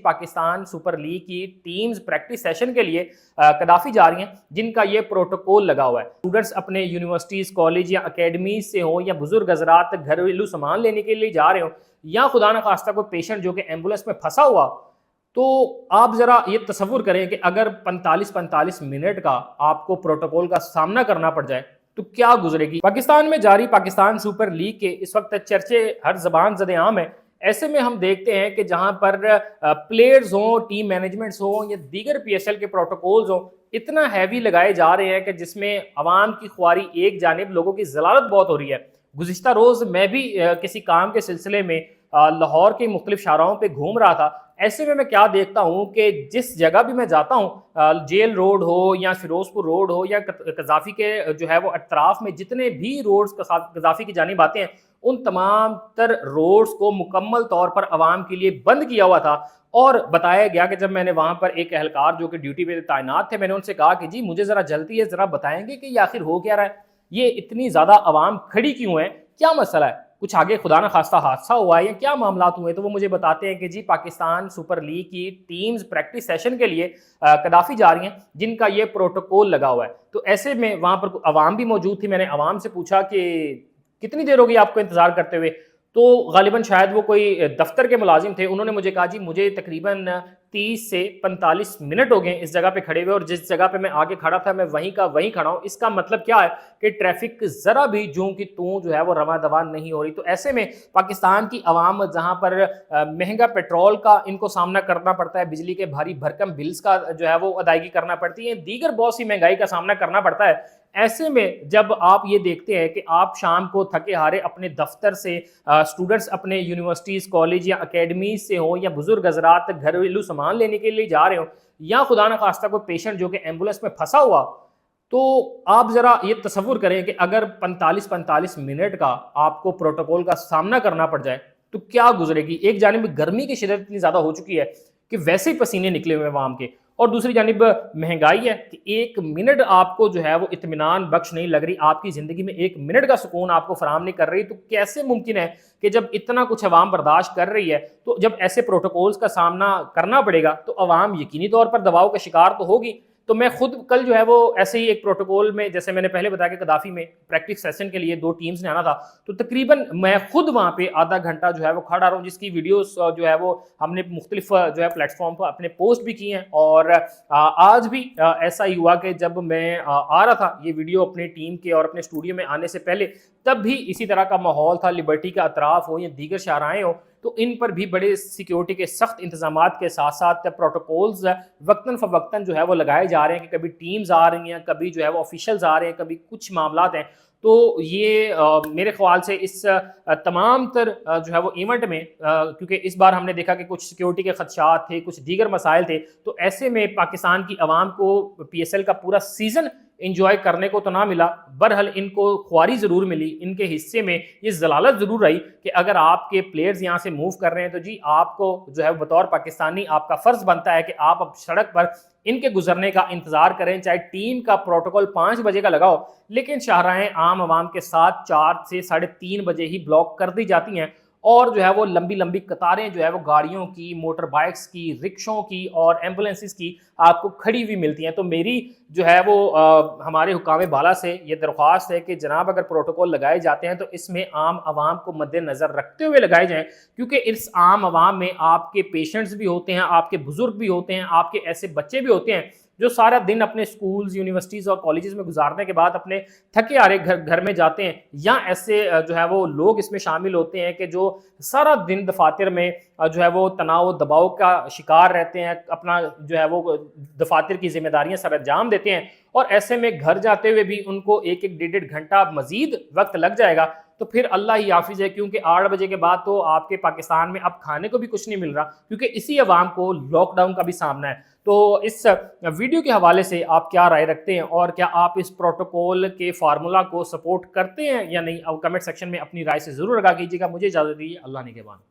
Pakistan super league کی teams practice session کے لیے قذافی جا رہی ہیں، جن کا یہ پروٹوکول لگا ہوا ہے۔ اسٹوڈنٹس اپنے یونیورسٹیز، کالج یا اکیڈمیز سے ہوں یا بزرگ حضرات گھریلو سامان لینے کے لیے جا رہے ہوں، یا خدا نخواستہ کوئی پیشنٹ جو کہ ایمبولینس میں پھنسا ہوا، تو آپ ذرا یہ تصور کریں کہ اگر 45 منٹ کا آپ کو پروٹوکول کا سامنا کرنا پڑ جائے تو کیا گزرے گی۔ پاکستان میں جاری پاکستان سپر لیگ کے اس وقت چرچے ہر زبان زد عام ہیں۔ ایسے میں ہم دیکھتے ہیں کہ جہاں پر پلیئرز ہوں، ٹیم مینجمنٹس ہوں یا دیگر پی ایس ایل کے پروٹوکولز ہوں، اتنا ہیوی لگائے جا رہے ہیں کہ جس میں عوام کی خواری ایک جانب، لوگوں کی ضلالت بہت ہو رہی ہے۔ گزشتہ روز میں بھی کسی کام کے سلسلے میں لاہور کے مختلف شاہراہوں پہ گھوم رہا تھا۔ ایسے میں کیا دیکھتا ہوں کہ جس جگہ بھی میں جاتا ہوں، جیل روڈ ہو یا فیروزپور روڈ ہو یا قذافی کے جو ہے وہ اطراف میں جتنے بھی روڈز قذافی کی جانب آتے ہیں، ان تمام تر روڈز کو مکمل طور پر عوام کے لیے بند کیا ہوا تھا۔ اور بتایا گیا کہ جب میں نے وہاں پر ایک اہلکار جو کہ ڈیوٹی پہ تعینات تھے، میں نے ان سے کہا کہ جی مجھے ذرا جلدی ہے، ذرا بتائیں گے کہ یہ آخر ہو کیا رہا ہے، یہ اتنی زیادہ عوام کھڑی کیوں ہے، کیا مسئلہ ہے، کچھ آگے خدا نہ خواستہ حادثہ ہوا ہے یا کیا معاملات ہوئے؟ تو وہ مجھے بتاتے ہیں کہ جی پاکستان سپر لیگ کی ٹیمز پریکٹس سیشن کے لیے قذافی جا رہی ہیں، جن کا یہ پروٹوکول لگا ہوا ہے۔ تو ایسے میں وہاں پر عوام بھی موجود تھی۔ میں نے عوام سے پوچھا کہ کتنی دیر ہوگی آپ کو انتظار کرتے ہوئے؟ تو غالباً شاید وہ کوئی دفتر کے ملازم تھے، انہوں نے مجھے کہا جی مجھے تقریباً 30 سے 45 منٹ ہو گئے اس جگہ پہ کھڑے ہوئے، اور جس جگہ پہ میں آگے کھڑا تھا میں وہیں کا وہیں کھڑا ہوں۔ اس کا مطلب کیا ہے کہ ٹریفک ذرا بھی جوں کی توں جو ہے وہ رواں دواں نہیں ہو رہی۔ تو ایسے میں پاکستان کی عوام جہاں پر مہنگا پیٹرول کا ان کو سامنا کرنا پڑتا ہے، بجلی کے بھاری بھرکم بلز کا جو ہے وہ ادائیگی کرنا پڑتی ہے، دیگر بہت سی مہنگائی کا سامنا کرنا پڑتا ہے، ایسے میں جب آپ یہ دیکھتے ہیں کہ آپ شام کو تھکے ہارے اپنے دفتر سے، اسٹوڈنٹس اپنے یونیورسٹیز، کالج یا اکیڈمیز سے ہوں یا بزرگ حضرات گھریلو سامان لینے کے لیے جا رہے ہوں، یا خدا نخواستہ کوئی پیشنٹ جو کہ ایمبولینس میں پھنسا ہوا، تو آپ ذرا یہ تصور کریں کہ اگر 45 منٹ کا آپ کو پروٹوکول کا سامنا کرنا پڑ جائے تو کیا گزرے گی۔ ایک جانب گرمی کی شدت اتنی زیادہ ہو چکی ہے کہ ویسے ہی پسینے نکلے ہوئے عوام کے، اور دوسری جانب مہنگائی ہے کہ ایک منٹ آپ کو جو ہے وہ اطمینان بخش نہیں لگ رہی، آپ کی زندگی میں ایک منٹ کا سکون آپ کو فراہم نہیں کر رہی۔ تو کیسے ممکن ہے کہ جب اتنا کچھ عوام برداشت کر رہی ہے، تو جب ایسے پروٹوکولز کا سامنا کرنا پڑے گا تو عوام یقینی طور پر دباؤ کا شکار تو ہوگی۔ تو میں خود کل جو ہے وہ ایسے ہی ایک پروٹوکول میں، جیسے میں نے پہلے بتایا کہ قذافی میں پریکٹس سیشن کے لیے 2 ٹیمز نے آنا تھا، تو تقریباً میں خود وہاں پہ آدھا گھنٹہ جو ہے وہ کھڑا رہا ہوں، جس کی ویڈیوز جو ہے وہ ہم نے مختلف جو ہے پلیٹ فارم پر اپنے پوسٹ بھی کی ہیں۔ اور آج بھی ایسا ہی ہوا کہ جب میں آ رہا تھا یہ ویڈیو اپنی ٹیم کے اور اپنے اسٹوڈیو میں آنے سے پہلے، تب بھی اسی طرح کا ماحول تھا، لبرٹی کا اطراف ہو یا دیگر شاہراہیں ہوں، تو ان پر بھی بڑے سیکیورٹی کے سخت انتظامات کے ساتھ ساتھ پروٹوکولز وقتاً فوقتاً جو ہے وہ لگائے جا رہے ہیں کہ کبھی ٹیمز آ رہی ہیں، کبھی جو ہے وہ آفیشلز آ رہے ہیں، کبھی کچھ معاملات ہیں۔ تو یہ میرے خیال سے اس تمام تر جو ہے وہ ایونٹ میں، کیونکہ اس بار ہم نے دیکھا کہ کچھ سیکیورٹی کے خدشات تھے، کچھ دیگر مسائل تھے، تو ایسے میں پاکستان کی عوام کو پی ایس ایل کا پورا سیزن انجوائے کرنے کو تو نہ ملا، برحال ان کو خواری ضرور ملی، ان کے حصے میں یہ ضلالت ضرور رہی کہ اگر آپ کے پلیئرز یہاں سے موو کر رہے ہیں تو جی آپ کو جو ہے بطور پاکستانی آپ کا فرض بنتا ہے کہ آپ اب سڑک پر ان کے گزرنے کا انتظار کریں، چاہے ٹیم کا پروٹوکول 5 بجے کا لگاؤ، لیکن شاہراہیں عام عوام کے ساتھ 4 سے 3:30 بجے ہی بلاک کر دی جاتی ہیں، اور جو ہے وہ لمبی لمبی قطاریں جو ہے وہ گاڑیوں کی، موٹر بائکس کی، رکشوں کی اور ایمبولینسز کی آپ کو کھڑی ہوئی ملتی ہیں۔ تو میری جو ہے وہ ہمارے حکام بالا سے یہ درخواست ہے کہ جناب اگر پروٹوکول لگائے جاتے ہیں تو اس میں عام عوام کو مد نظر رکھتے ہوئے لگائے جائیں، کیونکہ اس عام عوام میں آپ کے پیشنٹس بھی ہوتے ہیں، آپ کے بزرگ بھی ہوتے ہیں، آپ کے ایسے بچے بھی ہوتے ہیں جو سارا دن اپنے سکولز، یونیورسٹیز اور کالجز میں گزارنے کے بعد اپنے تھکے ہارے گھر میں جاتے ہیں، یا ایسے جو ہے وہ لوگ اس میں شامل ہوتے ہیں کہ جو سارا دن دفاتر میں جو ہے وہ تناؤ دباؤ کا شکار رہتے ہیں، اپنا جو ہے وہ دفاتر کی ذمہ داریاں سر انجام دیتے ہیں، اور ایسے میں گھر جاتے ہوئے بھی ان کو 1-1 گھنٹہ مزید وقت لگ جائے گا، تو پھر اللہ ہی حافظ ہے، کیونکہ 8 بجے کے بعد تو آپ کے پاکستان میں اب کھانے کو بھی کچھ نہیں مل رہا، کیونکہ اسی عوام کو لاک ڈاؤن کا بھی سامنا ہے۔ تو اس ویڈیو کے حوالے سے آپ کیا رائے رکھتے ہیں، اور کیا آپ اس پروٹوکول کے فارمولا کو سپورٹ کرتے ہیں یا نہیں؟ کمنٹ سیکشن میں اپنی رائے سے ضرور آگاہ کیجیے گا۔ مجھے اجازت دیجیے، اللہ نگہبان۔